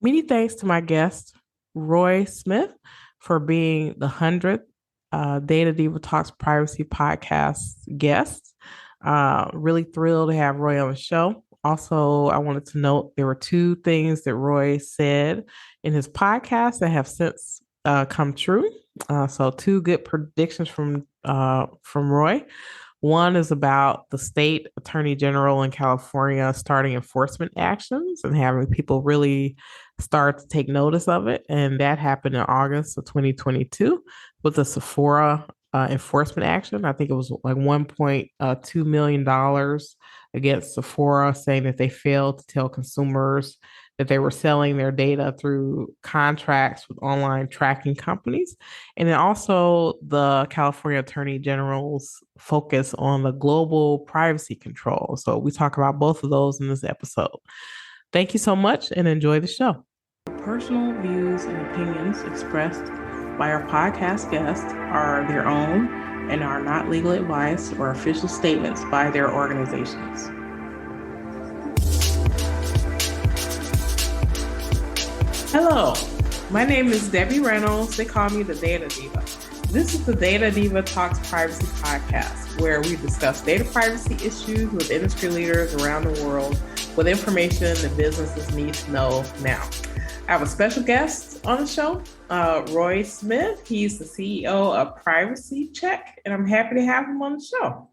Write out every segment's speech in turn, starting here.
Many thanks to my guest, Roy Smith, for being the 100th Data Diva Talks Privacy podcast guest. Really thrilled to have Roy on the show. Also, I wanted to note there were two things that Roy said in his podcast that have since come true. So, two good predictions from Roy. One is about the state attorney general in California starting enforcement actions and having people really start to take notice of it. And that happened in August of 2022 with the Sephora enforcement action. I think it was like $1.2 million against Sephora, saying that they failed to tell consumers that they were selling their data through contracts with online tracking companies. And then also the California Attorney General's focus on the global privacy control. So we talk about both of those in this episode. Thank you so much and enjoy the show. Personal views and opinions expressed by our podcast guests are their own and are not legal advice or official statements by their organizations. Hello, my name is Debbie Reynolds. They call me the Data Diva. This is the Data Diva Talks Privacy podcast, where we discuss data privacy issues with industry leaders around the world with information that businesses need to know now. I have a special guest on the show, Roy Smith. He's the CEO of PrivacyCheq, and I'm happy to have him on the show.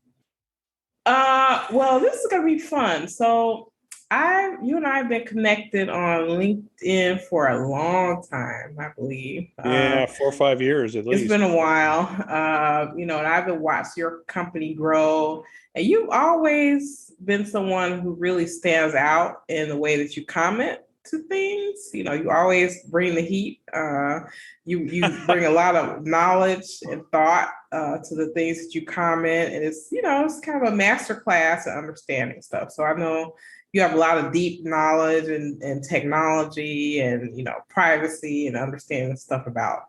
Well, this is going to be fun. So you and I have been connected on LinkedIn for a long time, I believe. Yeah, 4 or 5 years at least. It's been a while, and I've been watching your company grow, and you've always been someone who really stands out in the way that you comment to things. You always bring the heat. You bring a lot of knowledge and thought to the things that you comment, and it's kind of a master class in understanding stuff. So I know you have a lot of deep knowledge and technology and privacy and understanding stuff about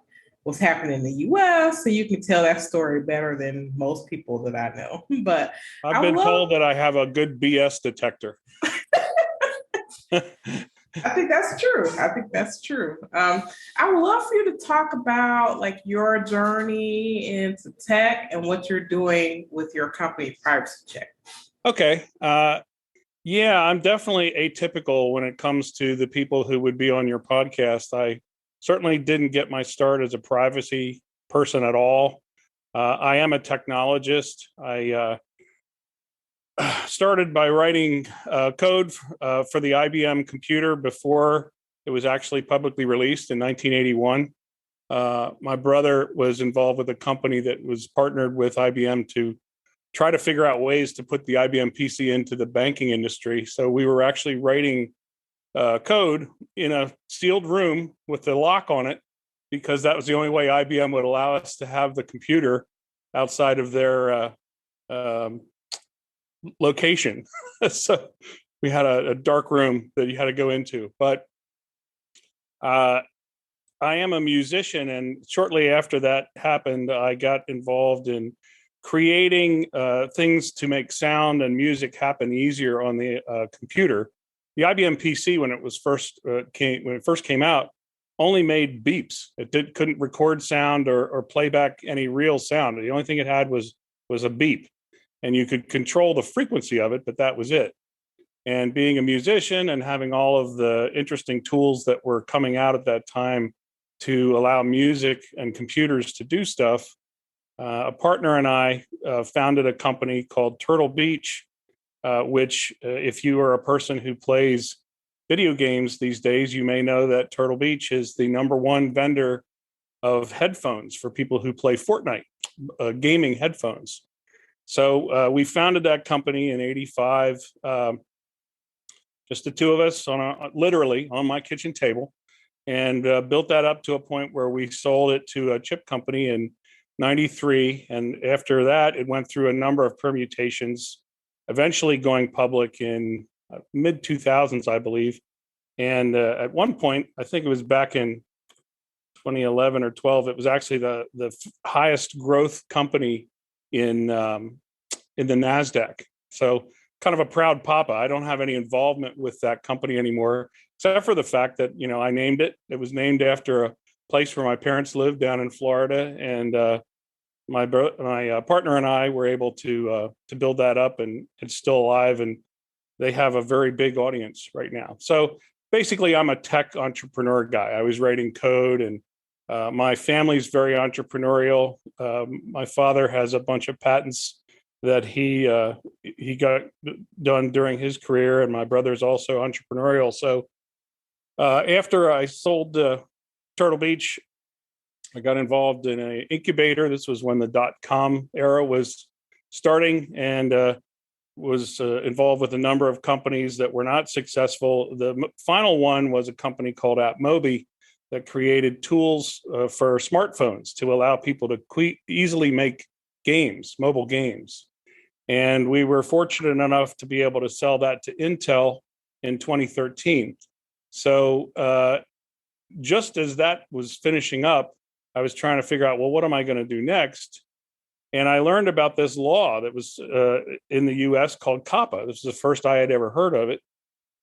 what's happening in the US, so you can tell that story better than most people that I know. But I've been told that I have a good BS detector. I think that's true. I would love for you to talk about like your journey into tech and what you're doing with your company, PrivacyCheq. Okay. Yeah, I'm definitely atypical when it comes to the people who would be on your podcast. I certainly didn't get my start as a privacy person at all. I am a technologist. I started by writing code for the IBM computer before it was actually publicly released in 1981. My brother was involved with a company that was partnered with IBM to try to figure out ways to put the IBM PC into the banking industry. So we were actually writing code in a sealed room with a lock on it, because that was the only way IBM would allow us to have the computer outside of their location. So we had a dark room that you had to go into. But I am a musician, and shortly after that happened, I got involved in creating things to make sound and music happen easier on the computer. The IBM PC, when it first came out, only made beeps. It couldn't record sound or play back any real sound. The only thing it had was a beep, and you could control the frequency of it, but that was it. And being a musician and having all of the interesting tools that were coming out at that time to allow music and computers to do stuff, a partner and I founded a company called Turtle Beach, which if you are a person who plays video games these days, you may know that Turtle Beach is the #1 vendor of headphones for people who play Fortnite, gaming headphones. So we founded that company in '85, just the two of us literally on my kitchen table, and built that up to a point where we sold it to a chip company in '93. And after that, it went through a number of permutations, eventually going public in mid 2000s, I believe. And at one point, I think it was back in 2011 or 12, it was actually the highest growth company in the NASDAQ. So kind of a proud papa. I don't have any involvement with that company anymore. except for the fact that, I named it. It was named after a place where my parents lived down in Florida, and my partner and I were able to build that up, and it's still alive, and they have a very big audience right now. So basically, I'm a tech entrepreneur guy. I was writing code, and my family's very entrepreneurial. My father has a bunch of patents that he got done during his career, and my brother's also entrepreneurial. So after I sold Turtle Beach, I got involved in an incubator. This was when the .com era was starting, and was involved with a number of companies that were not successful. The final one was a company called AppMobi that created tools for smartphones to allow people to easily make games, mobile games. And we were fortunate enough to be able to sell that to Intel in 2013. So just as that was finishing up, I was trying to figure out, well, what am I going to do next? And I learned about this law that was in the US called COPPA. This is the first I had ever heard of it.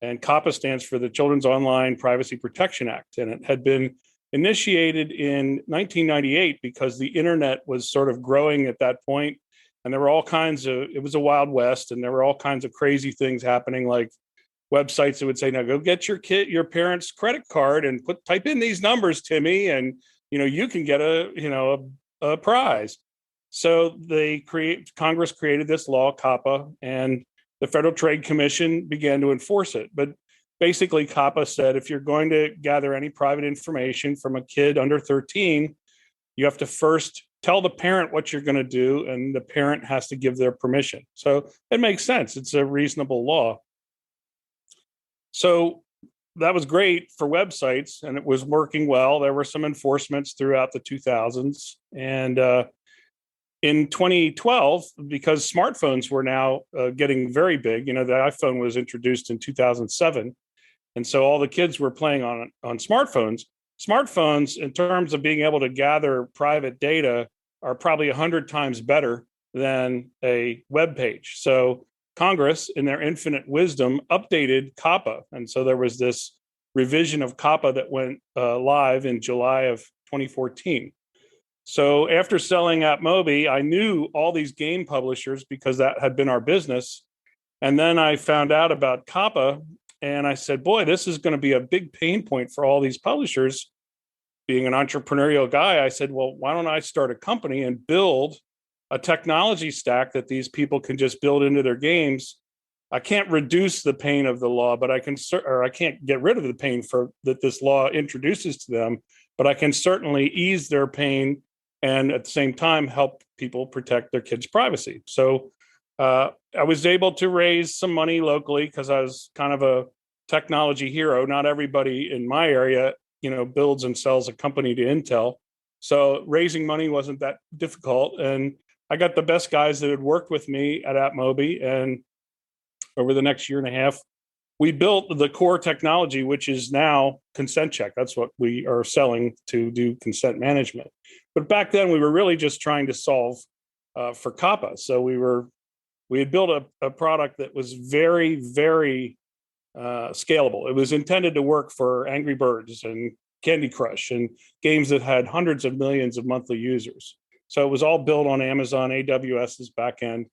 And COPPA stands for the Children's Online Privacy Protection Act. And it had been initiated in 1998 because the internet was sort of growing at that point. And there were it was a Wild West, and there were all kinds of crazy things happening, like websites that would say, now go get your parents' credit card and type in these numbers, Timmy, and you can get a prize. So Congress created this law, COPPA, and the Federal Trade Commission began to enforce it. But basically, COPPA said if you're going to gather any private information from a kid under 13, you have to first tell the parent what you're going to do, and the parent has to give their permission. So it makes sense. It's a reasonable law. So that was great for websites, and it was working well. There were some enforcements throughout the 2000s. And in 2012, because smartphones were now getting very big, the iPhone was introduced in 2007. And so all the kids were playing on smartphones. Smartphones, in terms of being able to gather private data, are probably 100 times better than a web page. So Congress, in their infinite wisdom, updated COPPA. And so there was this revision of COPPA that went live in July of 2014. So after selling AppMobi, I knew all these game publishers because that had been our business. And then I found out about COPPA, and I said, boy, this is going to be a big pain point for all these publishers. Being an entrepreneurial guy, I said, well, why don't I start a company and build a technology stack that these people can just build into their games? I can't reduce the pain of the law, but I can't get rid of the pain that this law introduces to them, but I can certainly ease their pain and at the same time help people protect their kids' privacy. So I was able to raise some money locally because I was kind of a technology hero. Not everybody in my area, builds and sells a company to Intel. So raising money wasn't that difficult. And I got the best guys that had worked with me at AppMobi. And over the next year and a half, we built the core technology, which is now ConsentCheq. That's what we are selling to do consent management. But back then, we were really just trying to solve for COPPA. So we had built a product that was very, very scalable. It was intended to work for Angry Birds and Candy Crush and games that had hundreds of millions of monthly users. So it was all built on Amazon AWS's backend.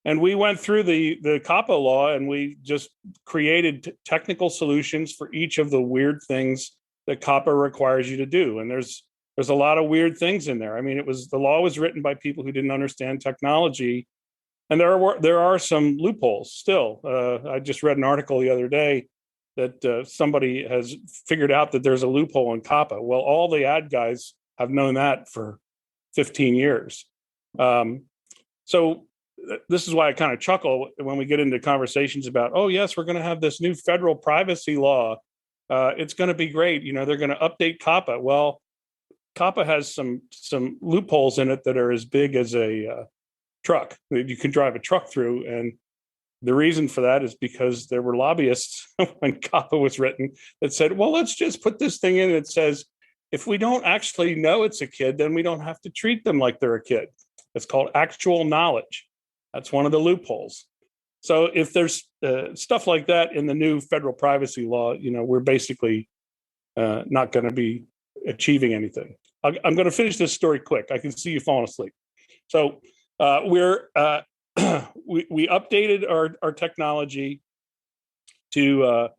And we went through the COPPA law, and we just created technical solutions for each of the weird things that COPPA requires you to do. And there's a lot of weird things in there. I mean, the law was written by people who didn't understand technology, and there are some loopholes still. I just read an article the other day that somebody has figured out that there's a loophole in COPPA. Well, all the ad guys have known that for 15 years. So this is why I kind of chuckle when we get into conversations about, oh, yes, we're going to have this new federal privacy law. It's going to be great. They're going to update COPPA. Well, COPPA has some loopholes in it that are as big as a truck that you can drive a truck through. And the reason for that is because there were lobbyists when COPPA was written that said, well, let's just put this thing in that says, if we don't actually know it's a kid, then we don't have to treat them like they're a kid. It's called actual knowledge. That's one of the loopholes. So if there's stuff like that in the new federal privacy law, we're basically not going to be achieving anything. I'm going to finish this story quick. I can see you falling asleep. So we updated our technology to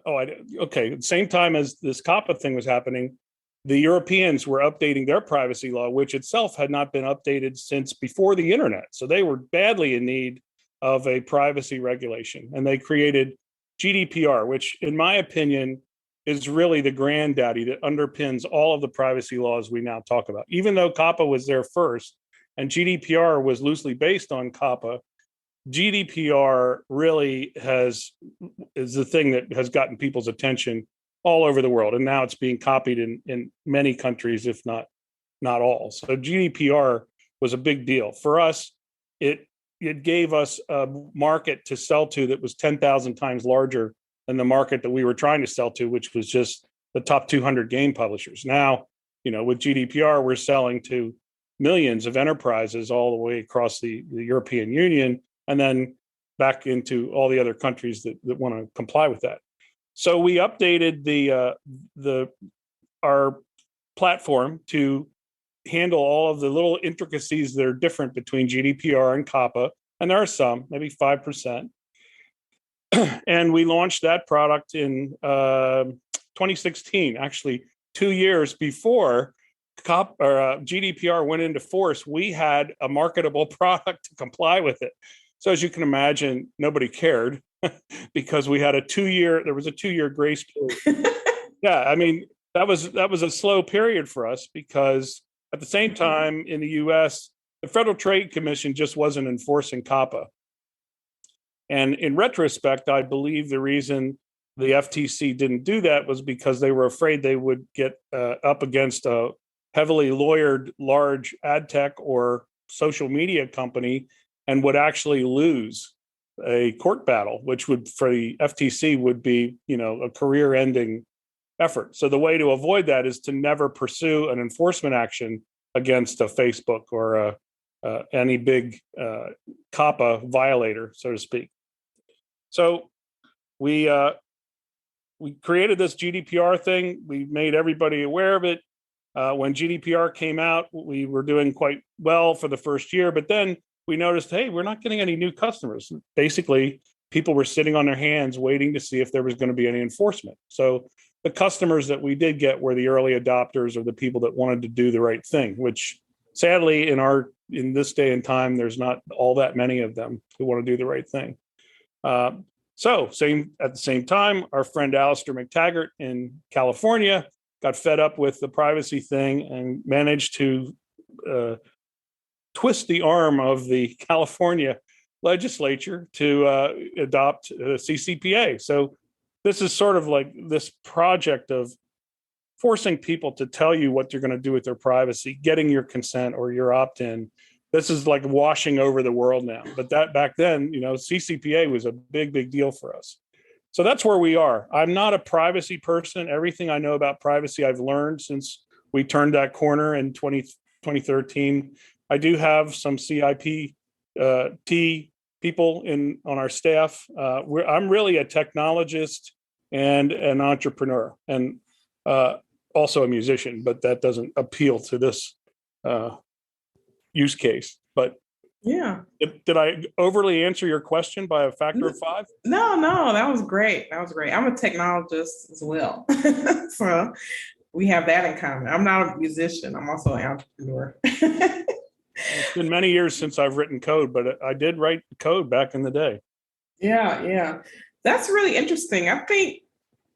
okay. At the same time as this COPPA thing was happening, the Europeans were updating their privacy law, which itself had not been updated since before the internet. So they were badly in need of a privacy regulation, and they created GDPR, which, in my opinion, is really the granddaddy that underpins all of the privacy laws we now talk about. Even though COPPA was there first, and GDPR was loosely based on COPPA, GDPR really is the thing that has gotten people's attention all over the world, and now it's being copied in many countries, if not all. So GDPR was a big deal for us. It gave us a market to sell to that was 10,000 times larger than the market that we were trying to sell to, which was just the top 200 game publishers. Now, with GDPR, we're selling to millions of enterprises all the way across the European Union, and then back into all the other countries that want to comply with that. So we updated our platform to handle all of the little intricacies that are different between GDPR and COPPA, and there are some, maybe 5%. And we launched that product in 2016, actually 2 years before GDPR went into force. We had a marketable product to comply with it. So as you can imagine, nobody cared because we had there was a 2-year grace period. Yeah, I mean, that was a slow period for us because at the same time in the US, the Federal Trade Commission just wasn't enforcing COPPA. And in retrospect, I believe the reason the FTC didn't do that was because they were afraid they would get up against a heavily lawyered large ad tech or social media company and would actually lose a court battle, which would, for the FTC, would be, a career-ending effort. So the way to avoid that is to never pursue an enforcement action against a Facebook or any big COPPA violator, so to speak. So we created this GDPR thing. We made everybody aware of it. When GDPR came out, we were doing quite well for the first year, but then we noticed, hey, we're not getting any new customers. Basically, people were sitting on their hands waiting to see if there was going to be any enforcement. So the customers that we did get were the early adopters or the people that wanted to do the right thing, which sadly in this day and time, there's not all that many of them who want to do the right thing. At the same time, our friend Alistair McTaggart in California got fed up with the privacy thing and managed to twist the arm of the California legislature to adopt CCPA. So this is sort of like this project of forcing people to tell you what you're going to do with their privacy, getting your consent or your opt-in. This is like washing over the world now. But that back then, CCPA was a big, big deal for us. So that's where we are. I'm not a privacy person. Everything I know about privacy, I've learned since we turned that corner in 2013. I do have some CIP people on our staff. I'm really a technologist and an entrepreneur, and also a musician, but that doesn't appeal to this use case. But yeah, did I overly answer your question by a factor of 5? No, that was great. I'm a technologist as well. So we have that in common. I'm not a musician. I'm also an entrepreneur. It's been many years since I've written code, but I did write code back in the day. Yeah. That's really interesting. I think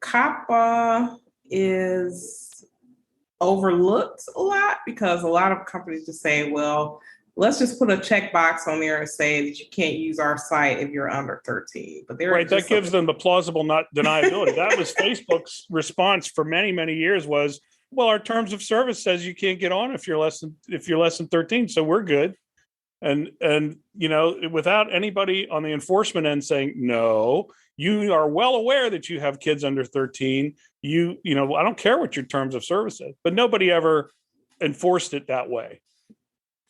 COPPA is overlooked a lot because a lot of companies just say, well, let's just put a checkbox on there and say that you can't use our site if you're under 13. But that gives them the plausible not deniability. That was Facebook's response for many, many years was, well, our terms of service says you can't get on if you're less than 13, so we're good. And without anybody on the enforcement end saying, no, you are well aware that you have kids under 13. I don't care what your terms of service is, but nobody ever enforced it that way.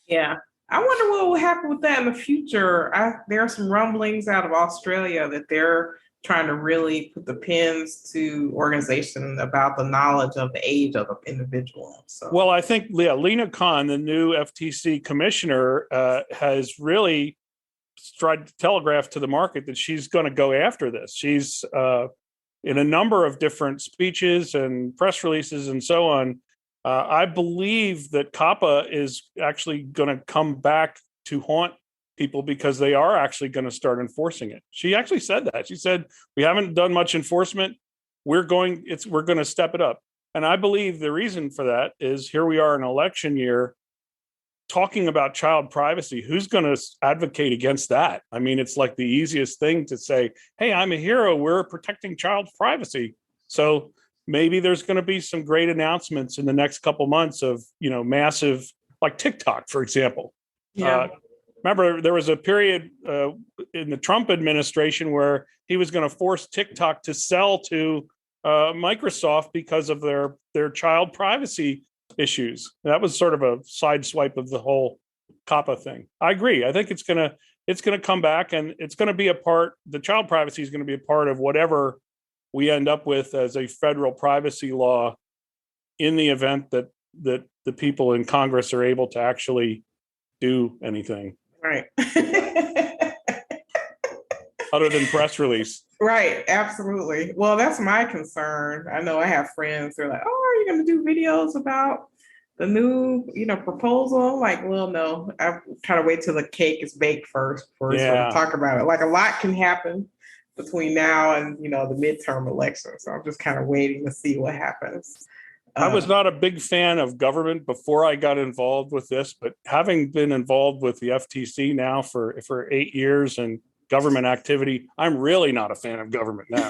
Yeah, I wonder what will happen with that in the future. There are some rumblings out of Australia that they're trying to really put the pins to organizations about the knowledge of the age of the individual. So, Well, I think Lena Khan, the new FTC commissioner, has really tried to telegraph to the market that she's going to go after this. She's in a number of different speeches and press releases and so on. I believe that COPPA is actually going to come back to haunt people because they are actually going to start enforcing it. She actually said that. She said, we haven't done much enforcement. We're going to step it up. And I believe the reason for that is here we are in election year talking about child privacy. Who's going to advocate against that? I mean, it's like the easiest thing to say, hey, I'm a hero. We're protecting child privacy. So maybe there's going to be some great announcements in the next couple months of, massive, like TikTok, for example. yeah. Remember, there was a period in the Trump administration where he was going to force TikTok to sell to Microsoft because of their child privacy issues. That was sort of a side swipe of the whole COPPA thing. I agree. I think it's gonna come back, and it's going to be a part. The child privacy is going to be a part of whatever we end up with as a federal privacy law, in the event that the people in Congress are able to actually do anything. Right. Other than press release. Right, absolutely. Well, that's my concern. I know I have friends who are like, "Oh, are you going to do videos about the new, proposal?" Like, well, no. I kind of wait till the cake is baked first before we sort of talk about it. Like, a lot can happen between now and the midterm election, so I'm just kind of waiting to see what happens. I was not a big fan of government before I got involved with this, but having been involved with the FTC now for 8 years and government activity, I'm really not a fan of government now.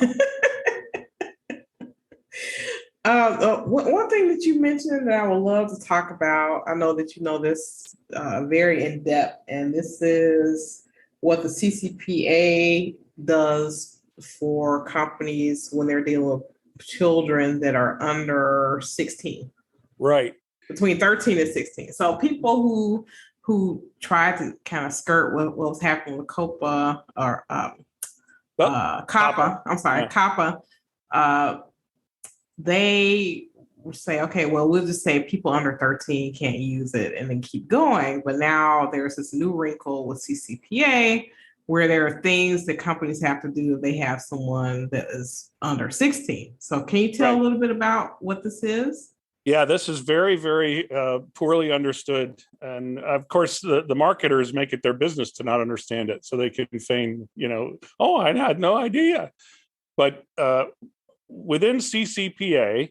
One thing that you mentioned that I would love to talk about, I know that you know this very in depth, and this is what the CCPA does for companies when they're dealing with children that are under 16. Right. Between 13 and 16. So people who try to kind of skirt what was happening with COPPA or COPPA. I'm sorry, COPPA. They say, okay, well, we'll just say people under 13 can't use it and then keep going. But now there's this new wrinkle with CCPA where there are things that companies have to do if they have someone that is under 16. So can you tell a little bit about what this is? Yeah, this is very, very poorly understood. And of course, the marketers make it their business to not understand it so they can feign, oh, I had no idea. But within CCPA,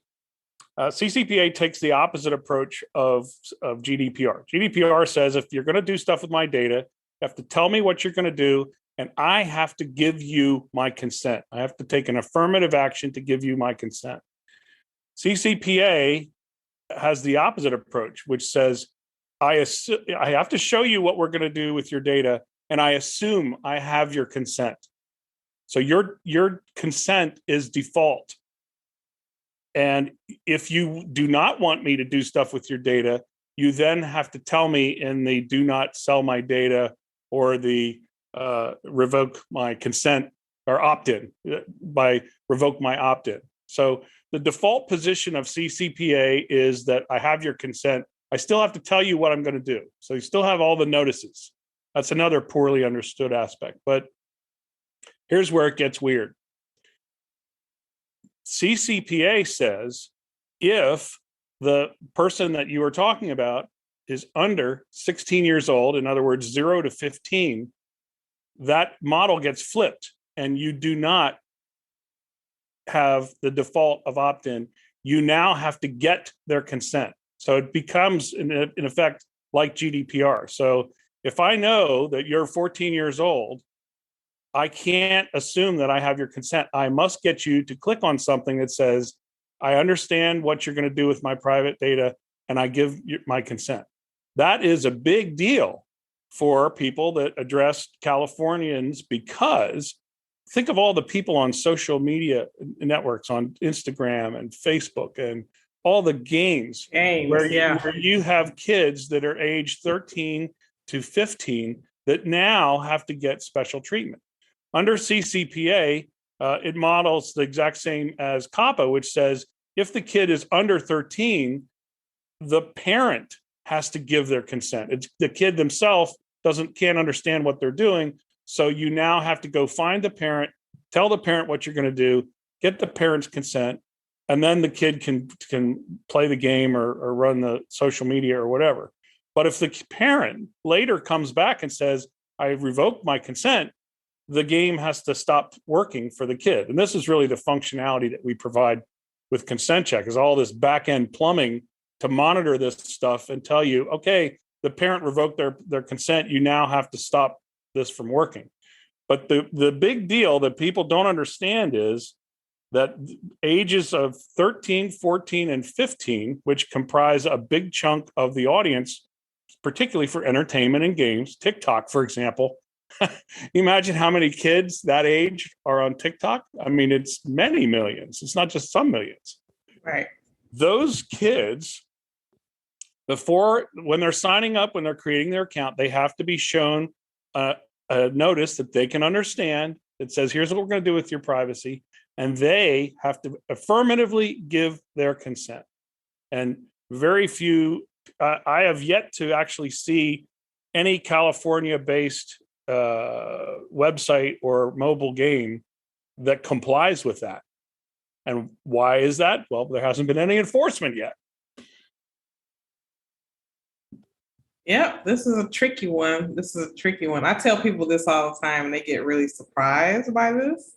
CCPA takes the opposite approach of GDPR. GDPR says if you're going to do stuff with my data, you have to tell me what you're going to do, and I have to give you my consent. I have to take an affirmative action to give you my consent. CCPA has the opposite approach, which says, I have to show you what we're going to do with your data, and I assume I have your consent. So your consent is default. And if you do not want me to do stuff with your data, you then have to tell me in the do not sell my data or the revoke my consent or opt-in by revoke my opt-in. So the default position of CCPA is that I have your consent. I still have to tell you what I'm going to do. So you still have all the notices. That's another poorly understood aspect. But here's where it gets weird. CCPA says if the person that you are talking about is under 16 years old, in other words, 0 to 15, that model gets flipped and you do not have the default of opt-in. You now have to get their consent. So it becomes, in effect, like GDPR. So if I know that you're 14 years old, I can't assume that I have your consent. I must get you to click on something that says, I understand what you're going to do with my private data, and I give you my consent. That is a big deal for people that address Californians, because think of all the people on social media networks, on Instagram and Facebook, and all the games where you have kids that are age 13 to 15 that now have to get special treatment. Under CCPA, it models the exact same as COPPA, which says if the kid is under 13, the parent has to give their consent. It's the kid themselves can't understand what they're doing. So you now have to go find the parent, tell the parent what you're going to do, get the parent's consent, and then the kid can play the game or run the social media or whatever. But if the parent later comes back and says, I revoked my consent, the game has to stop working for the kid. And this is really the functionality that we provide with ConsentCheq, is all this back-end plumbing to monitor this stuff and tell you, okay, the parent revoked their consent, you now have to stop this from working. But the big deal that people don't understand is that ages of 13, 14, and 15, which comprise a big chunk of the audience, particularly for entertainment and games, TikTok, for example. Imagine how many kids that age are on TikTok. I mean, it's many millions. It's not just some millions. Right. Those kids, when they're signing up, when they're creating their account, they have to be shown a notice that they can understand. It says, here's what we're going to do with your privacy. And they have to affirmatively give their consent. And very few, I have yet to actually see any California-based website or mobile game that complies with that. And why is that? Well, there hasn't been any enforcement yet. Yeah, this is a tricky one. I tell people this all the time and they get really surprised by this.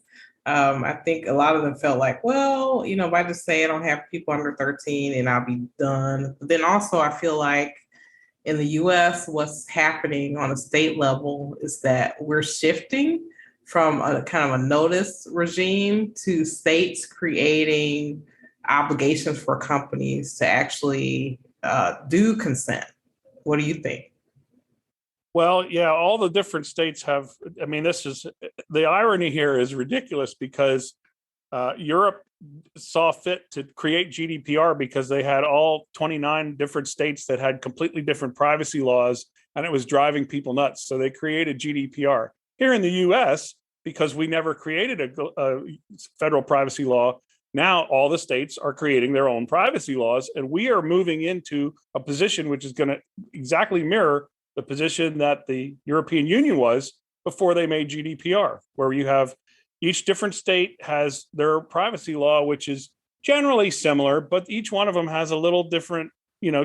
I think a lot of them felt like, well, if I just say I don't have people under 13 and I'll be done. But then also I feel like in the US, what's happening on a state level is that we're shifting from a kind of a notice regime to states creating obligations for companies to actually do consent. What do you think? Well, yeah, all the different states have, I mean, the irony here is ridiculous because Europe saw fit to create GDPR because they had all 29 different states that had completely different privacy laws, and it was driving people nuts. So they created GDPR. Here in the US, because we never created a federal privacy law, now all the states are creating their own privacy laws, and we are moving into a position which is going to exactly mirror the position that the European Union was before they made GDPR, where you have each different state has their privacy law, which is generally similar, but each one of them has a little different,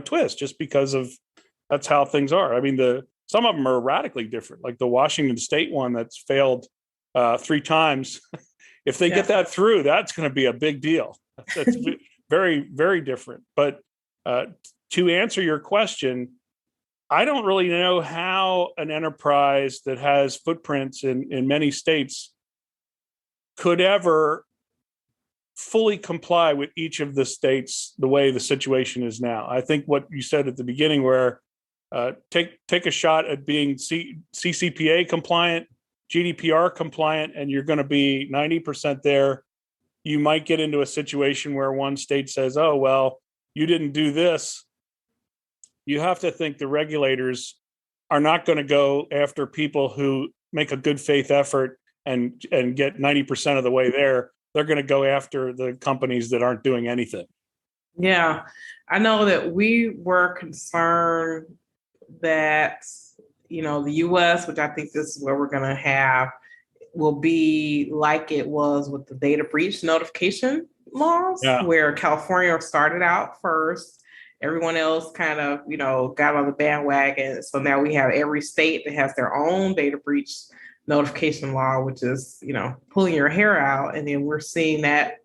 twist, just because of that's how things are. I mean, some of them are radically different, like the Washington State one that's failed 3 times. If they get that through, that's going to be a big deal. That's very, very different. But to answer your question, I don't really know how an enterprise that has footprints in many states could ever fully comply with each of the states the way the situation is now. I think what you said at the beginning, where take a shot at being CCPA compliant, GDPR compliant, and you're going to be 90% there. You might get into a situation where one state says, oh, well, you didn't do this. You have to think the regulators are not going to go after people who make a good faith effort and get 90% of the way there. They're going to go after the companies that aren't doing anything. Yeah, I know that we were concerned that, the US, which I think this is where we're going to have, will be like it was with the data breach notification laws, where California started out first. Everyone else kind of, got on the bandwagon. So now we have every state that has their own data breach notification law, which is, pulling your hair out. And then we're seeing that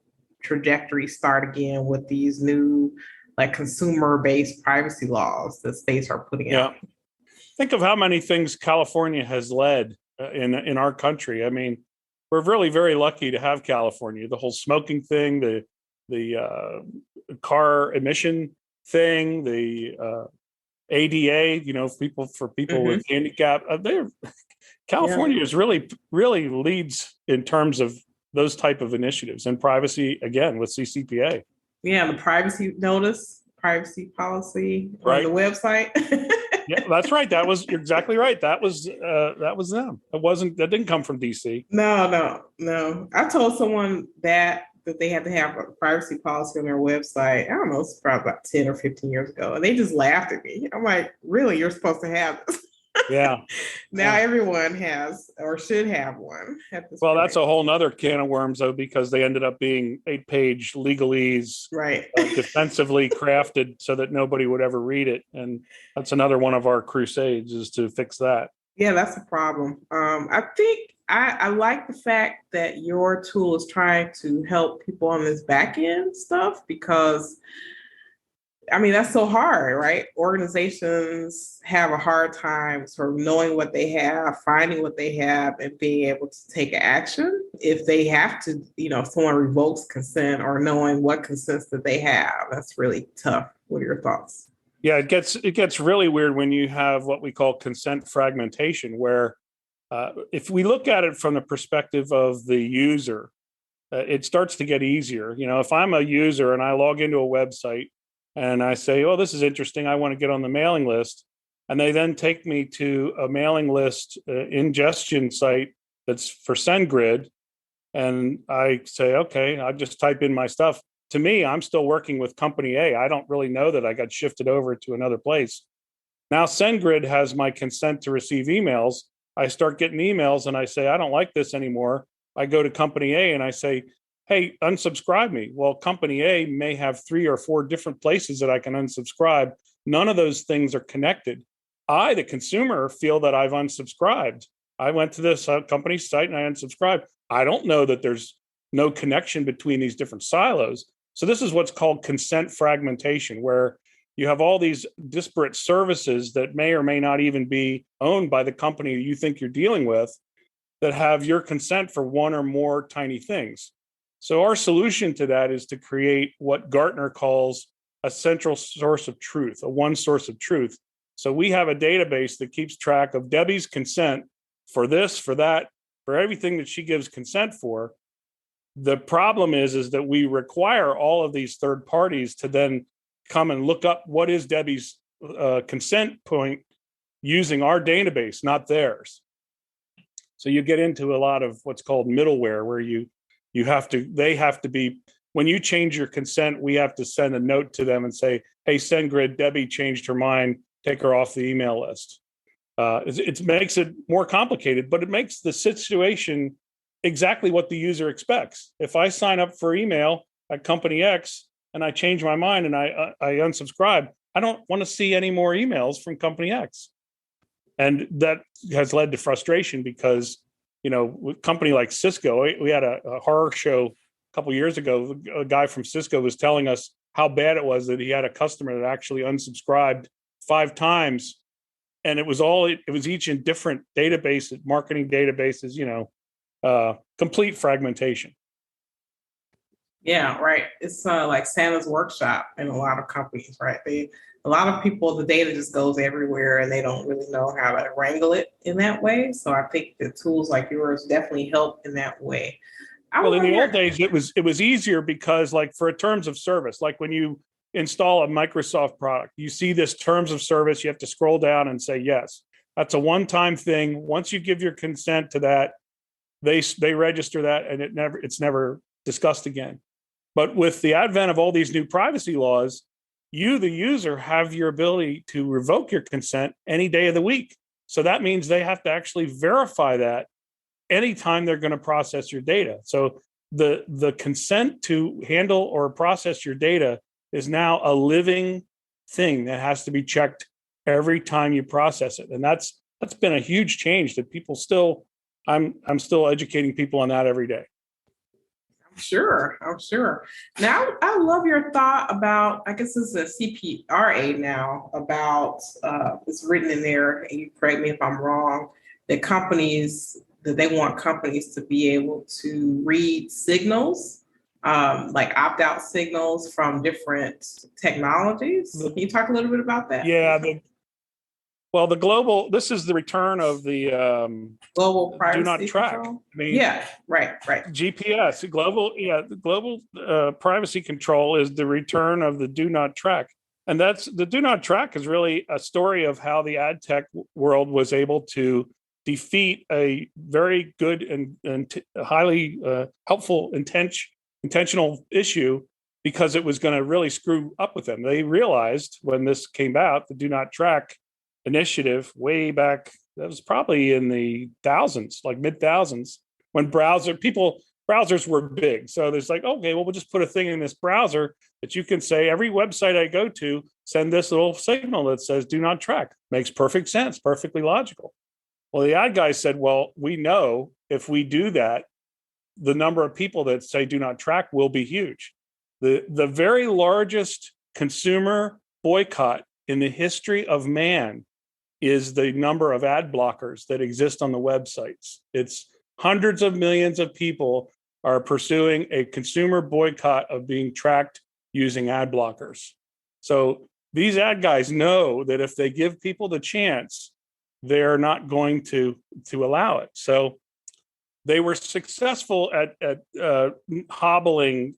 trajectory start again with these new, like, consumer-based privacy laws that states are putting out. Think of how many things California has led in our country. I mean, we're really very lucky to have California. The whole smoking thing, the car emission thing, the ADA, for people with handicap. California is really leads in terms of those type of initiatives, and privacy, again, with CCPA. Yeah, the privacy notice, privacy policy on the website. Yeah, that's right. You're exactly right. That was them. That didn't come from DC. No. I told someone that they had to have a privacy policy on their website. I don't know, it's probably about 10 or 15 years ago. And they just laughed at me. I'm like, really? You're supposed to have this? Yeah. Now everyone has or should have one at this Well, point. that's a whole nother can of worms, though, because they ended up being 8-page legalese, right. defensively crafted so that nobody would ever read it. And that's another one of our crusades, is to fix that. Yeah, that's a problem. I think I like the fact that your tool is trying to help people on this back end stuff, because I mean, that's so hard, right? Organizations have a hard time sort of knowing what they have, finding what they have, and being able to take action if they have to, if someone revokes consent, or knowing what consents that they have. That's really tough. What are your thoughts? Yeah, it gets really weird when you have what we call consent fragmentation, where if we look at it from the perspective of the user, it starts to get easier. If I'm a user and I log into a website and I say, oh, this is interesting, I want to get on the mailing list, and they then take me to a mailing list ingestion site that's for SendGrid, and I say, okay, I just type in my stuff. To me, I'm still working with company A. I don't really know that I got shifted over to another place. Now SendGrid has my consent to receive emails. I start getting emails and I say, I don't like this anymore. I go to company A and I say, hey, unsubscribe me. Well, company A may have 3 or 4 different places that I can unsubscribe. None of those things are connected. I, the consumer, feel that I've unsubscribed. I went to this company's site and I unsubscribed. I don't know that there's no connection between these different silos. So this is what's called consent fragmentation, where you have all these disparate services that may or may not even be owned by the company you think you're dealing with, that have your consent for one or more tiny things. So our solution to that is to create what Gartner calls a central source of truth, a one source of truth. So we have a database that keeps track of Debbie's consent for this, for that, for everything that she gives consent for. The problem is that we require all of these third parties to then come and look up what is Debbie's consent point using our database, not theirs. So you get into a lot of what's called middleware, where they have to be, when you change your consent, we have to send a note to them and say, hey, SendGrid, Debbie changed her mind, take her off the email list. It makes it more complicated, but it makes the situation exactly what the user expects. If I sign up for email at company X and I change my mind and I unsubscribe, I don't want to see any more emails from company X. And that has led to frustration because, with a company like Cisco, we had a horror show a couple of years ago. A guy from Cisco was telling us how bad it was that he had a customer that actually unsubscribed 5 times. And it was each in different databases, marketing databases, complete fragmentation. Yeah, right. It's like Santa's workshop in a lot of companies, right? A lot of people, the data just goes everywhere and they don't really know how to wrangle it in that way. So I think the tools like yours definitely help in that way. Well, in the old days, it was easier because, like, for a terms of service, like when you install a Microsoft product, you see this terms of service, you have to scroll down and say yes. That's a one-time thing. Once you give your consent to that, they register that, and it's never discussed again. But with the advent of all these new privacy laws, you, the user, have your ability to revoke your consent any day of the week. So that means they have to actually verify that anytime they're going to process your data. So the consent to handle or process your data is now a living thing that has to be checked every time you process it. And that's been a huge change that people still, I'm still educating people on that every day. I'm sure. Now, I love your thought about, I guess this is a CPRA now, about, it's written in there, and you correct me if I'm wrong, that they want companies to be able to read signals, like opt-out signals from different technologies. Can you talk a little bit about that? Yeah, this is the return of the global privacy do not track. Control? I mean, yeah, right. GPS, the global privacy control is the return of the do not track. And that's the do not track is really a story of how the ad tech world was able to defeat a very good and highly helpful intentional issue because it was going to really screw up with them. They realized when this came out, the do not track initiative way back, that was probably in the thousands, like mid thousands, when browsers were big. So there's like, okay, well, we'll just put a thing in this browser that you can say every website I go to, send this little signal that says do not track. Makes perfect sense, perfectly logical. Well, the ad guy said, well, we know if we do that, the number of people that say do not track will be huge. The very largest consumer boycott in the history of man is the number of ad blockers that exist on the websites. It's hundreds of millions of people are pursuing a consumer boycott of being tracked using ad blockers. So these ad guys know that if they give people the chance, they're not going to allow it. So they were successful at hobbling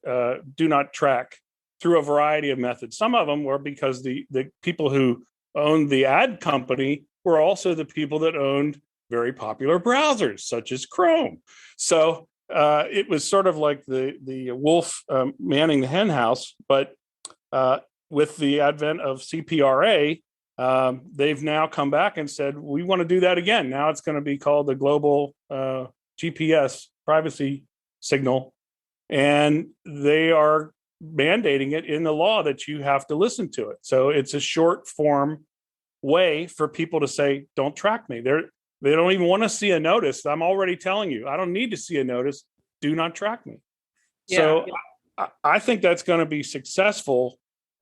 do not track through a variety of methods. Some of them were because the people who owned the ad company were also the people that owned very popular browsers, such as Chrome. So it was sort of like the wolf manning the hen house, but with the advent of CPRA, they've now come back and said, we want to do that again. Now it's going to be called the Global GPS privacy signal. And they are mandating it in the law that you have to listen to it. So it's a short form way for people to say, don't track me. They don't even want to see a notice. I'm already telling you, I don't need to see a notice. Do not track me. Yeah. So I think that's going to be successful.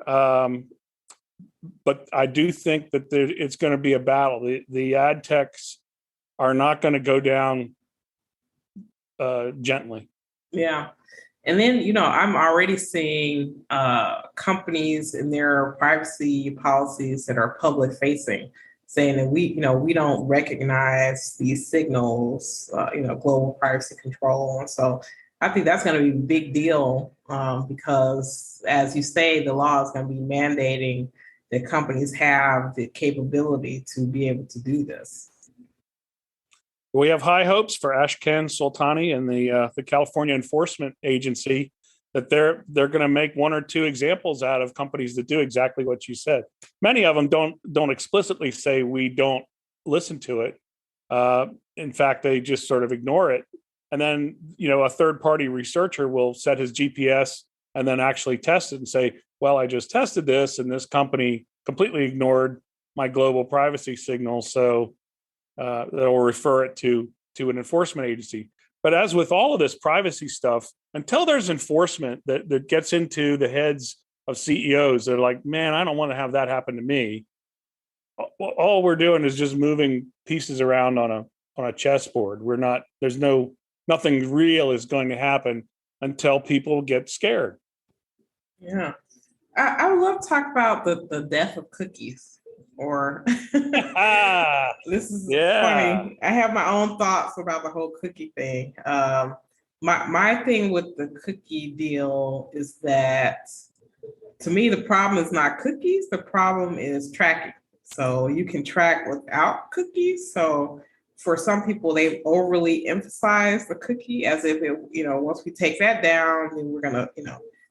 But I do think that it's going to be a battle. The ad techs are not going to go down gently. Yeah. And then, I'm already seeing companies in their privacy policies that are public facing saying that we don't recognize these signals, global privacy control. And so I think that's going to be a big deal because, as you say, the law is going to be mandating that companies have the capability to be able to do this. We have high hopes for Ashkan Soltani and the California Enforcement Agency that they're going to make one or two examples out of companies that do exactly what you said. Many of them don't explicitly say we don't listen to it. In fact, they just sort of ignore it. And then, a third-party researcher will set his GPS and then actually test it and say, well, I just tested this and this company completely ignored my global privacy signal. So they'll refer it to an enforcement agency. But as with all of this privacy stuff, until there's enforcement that gets into the heads of CEOs, they're like, man, I don't want to have that happen to me. All we're doing is just moving pieces around on a chessboard. Nothing real is going to happen until people get scared. Yeah. I would love to talk about the death of cookies. Or this is funny. I have my own thoughts about the whole cookie thing. My thing with the cookie deal is that, to me, the problem is not cookies. The problem is tracking. So you can track without cookies. So for some people, they've overly emphasized the cookie as if once we take that down, then we're gonna,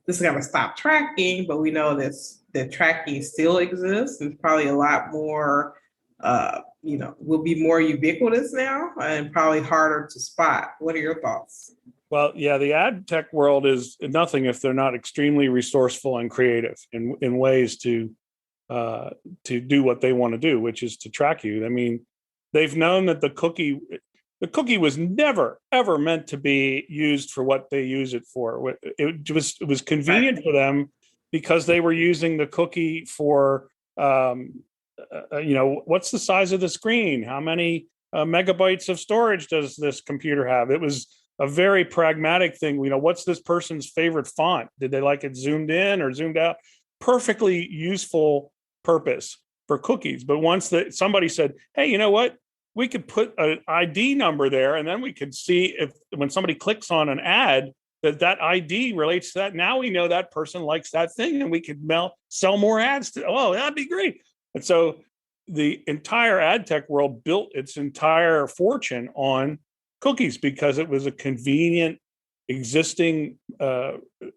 this is gonna stop tracking. But we know that tracking still exists and probably a lot more, will be more ubiquitous now and probably harder to spot. What are your thoughts? Well, yeah, the ad tech world is nothing if they're not extremely resourceful and creative in ways to do what they want to do, which is to track you. I mean, they've known that the cookie was never, ever meant to be used for what they use it for. It was convenient for them because they were using the cookie for, what's the size of the screen? How many megabytes of storage does this computer have? It was a very pragmatic thing. What's this person's favorite font? Did they like it zoomed in or zoomed out? Perfectly useful purpose for cookies. But once somebody said, hey, you know what? We could put an ID number there, and then we could see if when somebody clicks on an ad, that ID relates to that. Now we know that person likes that thing, and we could sell more ads to. Oh, that'd be great. And so the entire ad tech world built its entire fortune on cookies because it was a convenient existing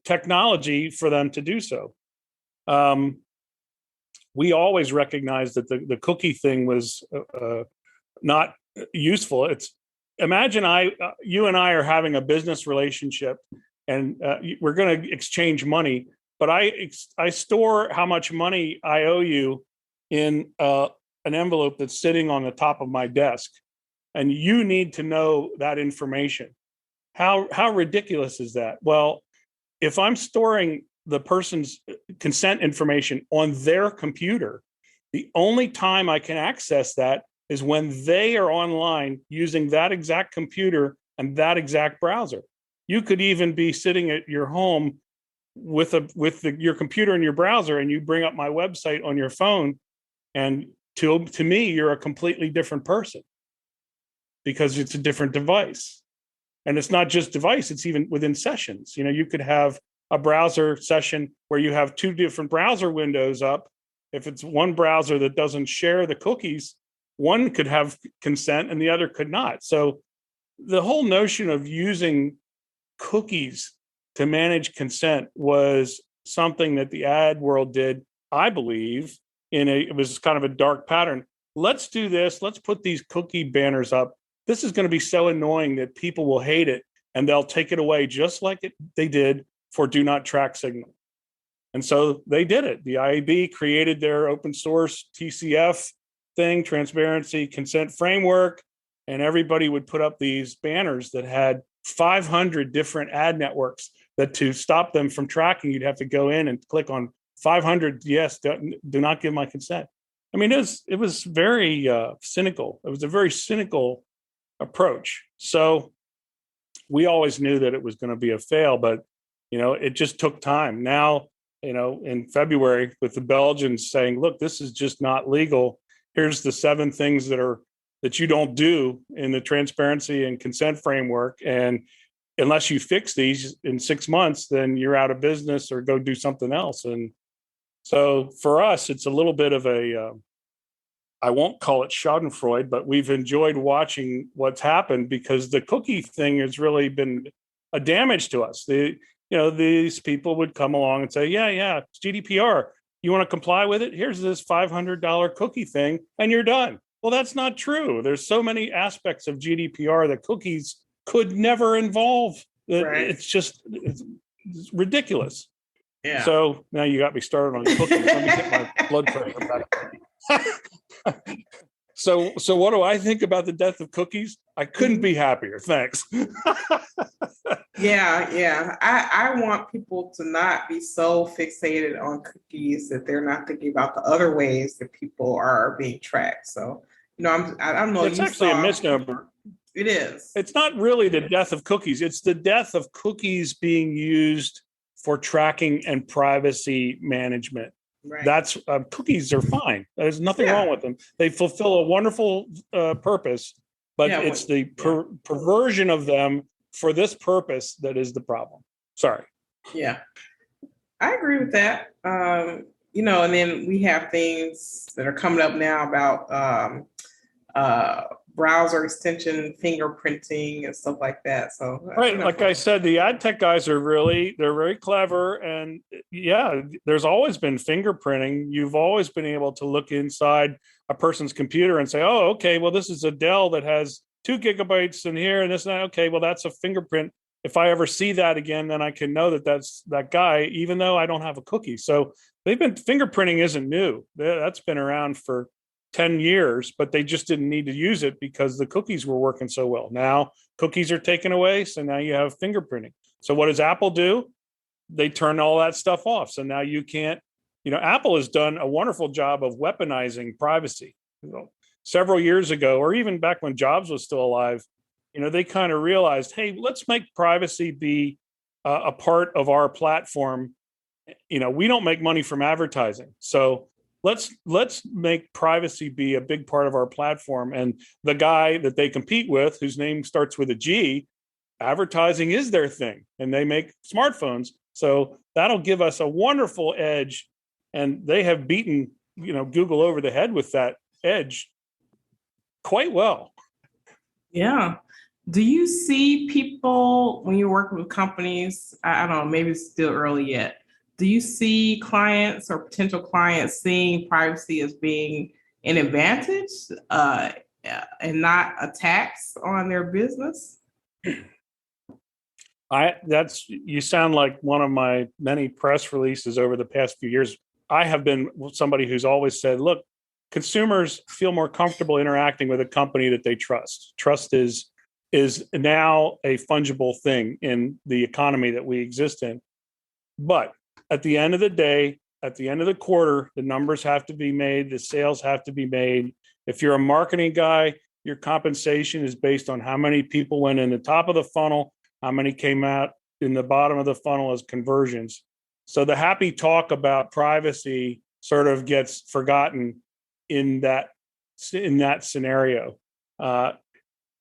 technology for them to do so. We always recognized that the cookie thing was not useful. Imagine you and I are having a business relationship, and we're going to exchange money, but I store how much money I owe you in an envelope that's sitting on the top of my desk, and you need to know that information. How ridiculous is that? Well, if I'm storing the person's consent information on their computer, the only time I can access that is when they are online using that exact computer and that exact browser. You could even be sitting at your home with your computer and your browser, and you bring up my website on your phone, and to me, you're a completely different person because it's a different device. And it's not just device, it's even within sessions. You could have a browser session where you have two different browser windows up. If it's one browser that doesn't share the cookies, one could have consent and the other could not. So the whole notion of using cookies to manage consent was something that the ad world did, I believe, it was kind of a dark pattern. Let's do this. Let's put these cookie banners up. This is going to be so annoying that people will hate it, and they'll take it away just like they did for do not track signal. And so they did it. The IAB created their open source TCF thing, transparency consent framework, and everybody would put up these banners that had 500 different ad networks that to stop them from tracking, you'd have to go in and click on 500, yes, do not give my consent. I mean, it was very cynical. It was a very cynical approach. So we always knew that it was going to be a fail, but it just took time. Now, in February, with the Belgians saying, look, this is just not legal. Here's the 7 things that you don't do in the transparency and consent framework. And unless you fix these in 6 months, then you're out of business or go do something else. And so for us, it's a little bit of I won't call it schadenfreude, but we've enjoyed watching what's happened because the cookie thing has really been a damage to us. These people would come along and say, yeah, it's GDPR. You want to comply with it? Here's this $500 cookie thing, and you're done. Well, that's not true. There's so many aspects of GDPR that cookies could never involve. Right. It's ridiculous. Yeah. So now you got me started on cookies. Let me get my blood pressure back. So what do I think about the death of cookies? I couldn't be happier. Thanks. Yeah. I want people to not be so fixated on cookies that they're not thinking about the other ways that people are being tracked. So, I don't know. It's actually a misnomer. It is. It's not really the death of cookies. It's the death of cookies being used for tracking and privacy management. Right. That's cookies are fine. There's nothing wrong with them. They fulfill a wonderful purpose, but it's the perversion of them for this purpose that is the problem. Sorry. Yeah, I agree with that. And then we have things that are coming up now about browser extension, fingerprinting, and stuff like that. So right, like I said, the ad tech guys they're very clever, and there's always been fingerprinting. You've always been able to look inside a person's computer and say, oh, okay, well, this is a Dell that has 2 gigabytes in here, and this and that. Okay, well, that's a fingerprint. If I ever see that again, then I can know that that's that guy, even though I don't have a cookie. So fingerprinting isn't new. That's been around for 10 years, but they just didn't need to use it because the cookies were working so well. Now cookies are taken away, so now you have fingerprinting. So what does Apple do? They turn all that stuff off. So now you can't, Apple has done a wonderful job of weaponizing privacy. Several years ago, or even back when Jobs was still alive, they kind of realized, hey, let's make privacy be a part of our platform. We don't make money from advertising. So let's make privacy be a big part of our platform. And the guy that they compete with, whose name starts with a G, advertising is their thing, and they make smartphones. So that'll give us a wonderful edge. And they have beaten, Google over the head with that edge quite well. Yeah. Do you see people when you're working with companies? I don't know, maybe it's still early yet. Do you see clients or potential clients seeing privacy as being an advantage and not a tax on their business? You sound like one of my many press releases over the past few years. I have been somebody who's always said, look, consumers feel more comfortable interacting with a company that they trust. Trust is now a fungible thing in the economy that we exist in. But at the end of the day, at the end of the quarter, the numbers have to be made, the sales have to be made. If you're a marketing guy, your compensation is based on how many people went in the top of the funnel, how many came out in the bottom of the funnel as conversions. So the happy talk about privacy sort of gets forgotten in that scenario.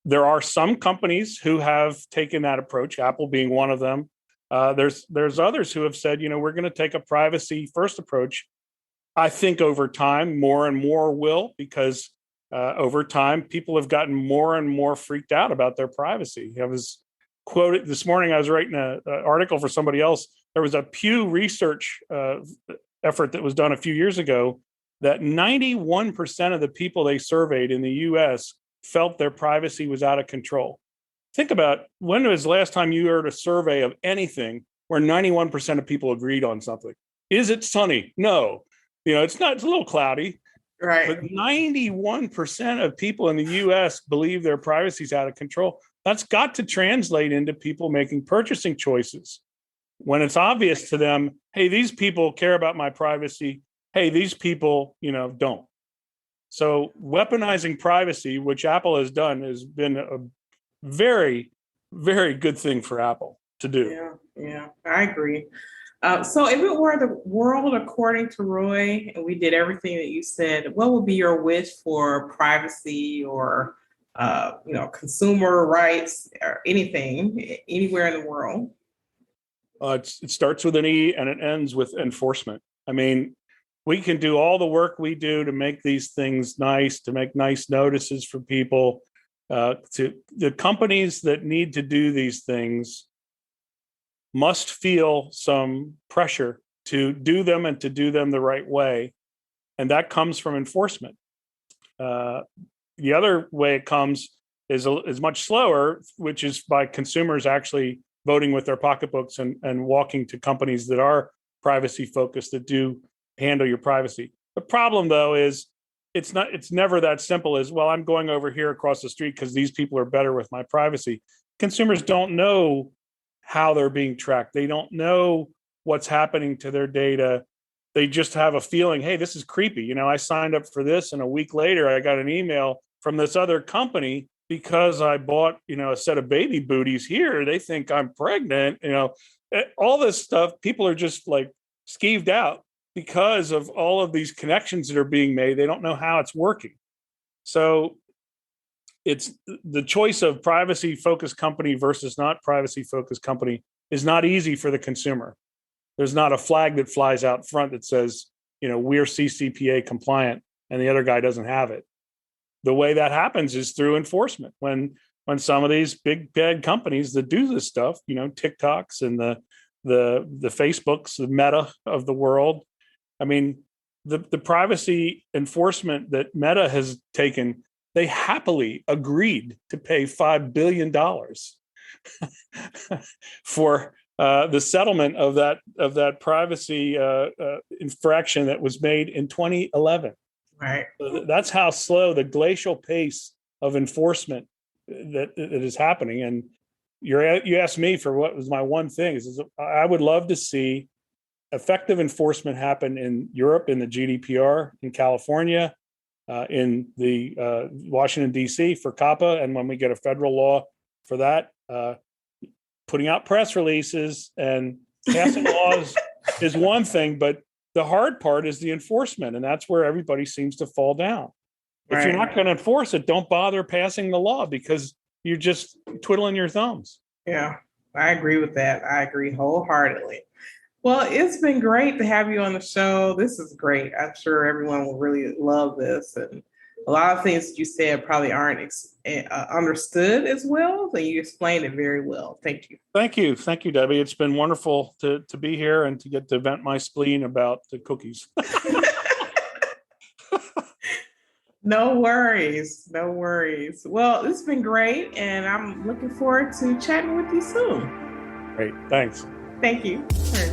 There are some companies who have taken that approach, Apple being one of them. There's others who have said, we're going to take a privacy first approach. I think over time, more and more will, because over time, people have gotten more and more freaked out about their privacy. I was quoted this morning, I was writing an article for somebody else. There was a Pew Research effort that was done a few years ago that 91% of the people they surveyed in the US felt their privacy was out of control. Think about, when was the last time you heard a survey of anything where 91% of people agreed on something? Is it sunny? No. It's not, it's a little cloudy. Right. But 91% of people in the US believe their privacy is out of control. That's got to translate into people making purchasing choices. When it's obvious to them, hey, these people care about my privacy. Hey, these people, don't. So weaponizing privacy, which Apple has done, has been a very, very good thing for Apple to do. Yeah, I agree. So if it were the world according to Roy, and we did everything that you said, what would be your wish for privacy or, consumer rights or anything, anywhere in the world? It starts with an E and it ends with enforcement. I mean, we can do all the work we do to make these things nice, to make nice notices for people. To the companies that need to do these things must feel some pressure to do them and to do them the right way. And that comes from enforcement. The other way it comes is much slower, which is by consumers actually voting with their pocketbooks and walking to companies that are privacy focused, that do handle your privacy. The problem, though, is it's never that simple as, well, I'm going over here across the street because these people are better with my privacy. Consumers don't know how they're being tracked. They don't know what's happening to their data. They just have a feeling, hey, this is creepy. I signed up for this, and a week later I got an email from this other company because I bought, a set of baby booties here. They think I'm pregnant. All this stuff, people are just like skeeved out because of all of these connections that are being made. They don't know how it's working. So it's the choice of privacy focused company versus not privacy focused company is not easy for the consumer. There's not a flag that flies out front that says, we're CCPA compliant, and the other guy doesn't have it. The way that happens is through enforcement. When some of these big bad companies that do this stuff, TikToks and the Facebooks, the Meta of the world. I mean, the privacy enforcement that Meta has taken, they happily agreed to pay $5 billion for the settlement of that privacy infraction that was made in 2011. Right. So that's how slow, the glacial pace of enforcement that is happening. And you asked me for what was my one thing. Is I would love to see effective enforcement happen in Europe, in the GDPR, in California, in the Washington, D.C. for COPPA. And when we get a federal law for that, putting out press releases and passing laws is one thing, but the hard part is the enforcement. And that's where everybody seems to fall down. If Right. you're not going to enforce it, don't bother passing the law because you're just twiddling your thumbs. Yeah, I agree with that. I agree wholeheartedly. Well, it's been great to have you on the show. This is great. I'm sure everyone will really love this. And a lot of things that you said probably aren't understood as well. So you explained it very well. Thank you. Thank you. Thank you, Debbie. It's been wonderful to be here and to get to vent my spleen about the cookies. No worries. No worries. Well, it's been great. And I'm looking forward to chatting with you soon. Great. Thanks. Thank you. All right.